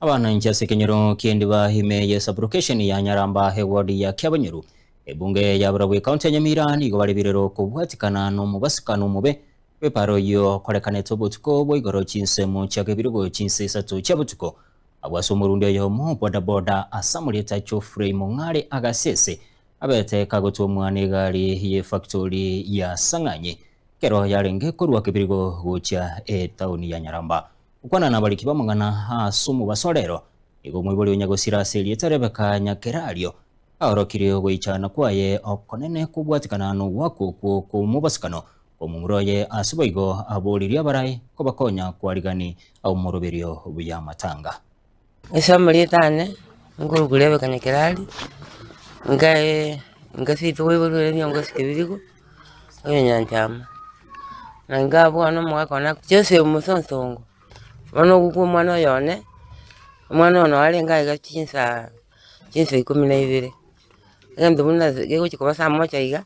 Abana nchase kenyero kiendi bahime ya sublocation ya Nyaramba heward ya Kyabanyuru ebunge ya Burabwe county ya Nyamira nigo bari birero kubwatikana no mubasikano mube beparo yo korekanetso botuko boigoro chinse mu cyagabirgo chinse satu cyabutuko abwaso murundi yo mu boda asamuleta cyo frame ngare agasese abete kagoto mwane gari ye factory ya Sanganye kero yarenge korwa kibirgo gocha town ya Nyaramba ukwana nabaliki bamangana hasumu basorero igo mwiboli onyagosira seli etarebeka nyakerario ahorokiriyo goichana kwaye okonene kubwatikana no wako ku mubasikano omumuroye asuboigo aboliria barai kobakonya kwarigani au muroberio buya matanga esamulitane ngurugulebe kanyakerali ngasitu webole nyangosikebirigo onyanchama nangabo ano mwakona Jose Musonsongo Mano gugu mwana yone mwana ono alenga iga chinsa 12 ngambe buna gego chikoba saa moja iga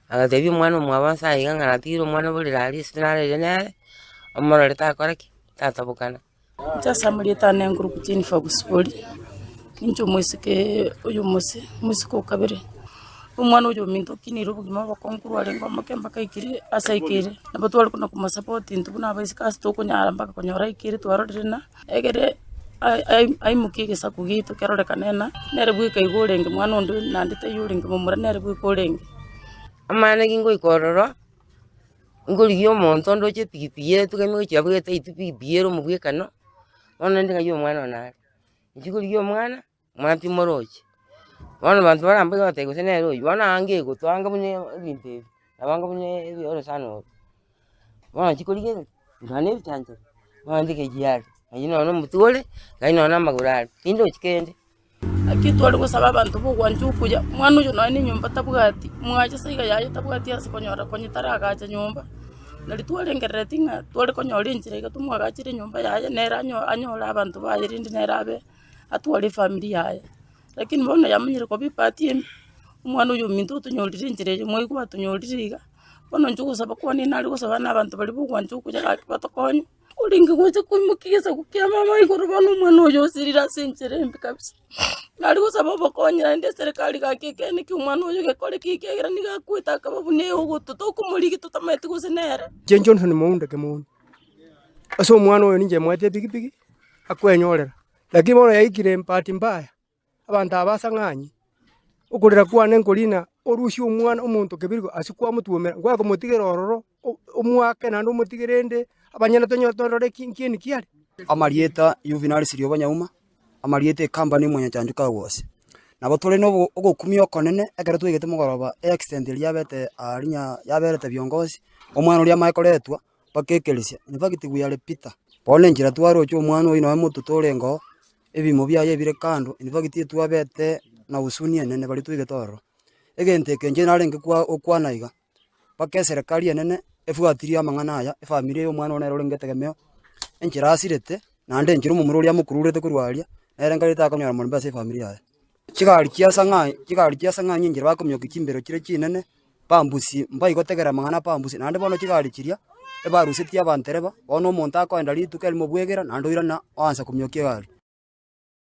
agatebi mwana mwabansa iga ngaratiro mwana buli rali sinale jenere amara leta koraki tatabukana Chasamulitane nguru chini fa gusipoli nincho mwesike uyu musiko kabere umwana uyu minto kiniro bugima bakonkuru alenga makemba kaikire asaikire nabatwali kuna kuma support ntubuna abasika stoko nyaramba konyora ikire twarorena egere ai mukige sakugito kerore kanena nere bwika igorenge mwana ondo nandite yuringe mumura nere bwika orenge amana gingo ikororo ngoli yo monto ndo che pipiye tukeme che abwete itipipiero mubwekano ona ndinga yo mwana ona njigoli yo mwana mwanti moroje wana bantu barambe batego senero wana ange gutwanga bunye bimpe abanga bunye oro sano wana chikolige ngane bitanje wandike jiyari ayino no mutule ngayino na magurari tindo chikende akitwali gusaba abantu bugwanju kuja mwana uyu nani nyumba tabwati mwaje siga yayo tabwati asikonyora konyitara agacha nyumba nalitwale ngeretinga twale konyora injire gatumwa agachire nyumba yayo nera anyola abantu bayirindi nerabe atwale familia yayo lakini mbona yamenyere ko bipati umwana uyu mintu tunyolire injire mwe kwa tunyoliriga bono njugusaba ko ni nali gusaba nabantu bali bugwanju kuja batokonye ulingi gute kumukisa kukia mama igoro bano umwana uyu sirira sinjire mbikabisa nali gusaba bakonyera ndi serikali kakeke ni umwana uyu gekore kikegera ni gakwita kabune ugutu tokumuliki tutamete gusenera Johnson muunda kemun aso umwana uyu ninje mwate bigibigi akwenyorera lakini bono yaikire mpati mbaya abantu abasanganye ukurira kwane nkolina orushi umwana umuntu kebirgo asikwa mutuomera ngwa kumutigera ororo umwake nando mutigerende abanyana tonyorore kinkini kiari amarieta Juvenal Sirio Banyauma amarieta company mwenye chanjuka wose nabo tole no ogokumio konene egere twigete mugoroba extend lyabete arinya yaberete byongozi omwana uri amaikoretwa bakekelisia in fact we are Peter pole njira twaro cyo umwana uyu nawe mutu tolengo ebimo byaye bire kando in fact twabete na usunie nene bali twigete oro egente kenje narenge kwa okwanaiga pake serikali nene efuatiria mangana aya efamily yo mwana ona rorengete gemeo enjira asirete nande njiro mumururi amukururete kurwaria erenga rita akonyora muri base family aya kigari kia sanga nyinjira bakomyoka kimbero kire kinene pambusi mbai gotegera mangana pambusi nande bono kigari kiria ebarusetia abantereba ono monta ko endali tukeli mobwegera nando irana wansa komyoka gari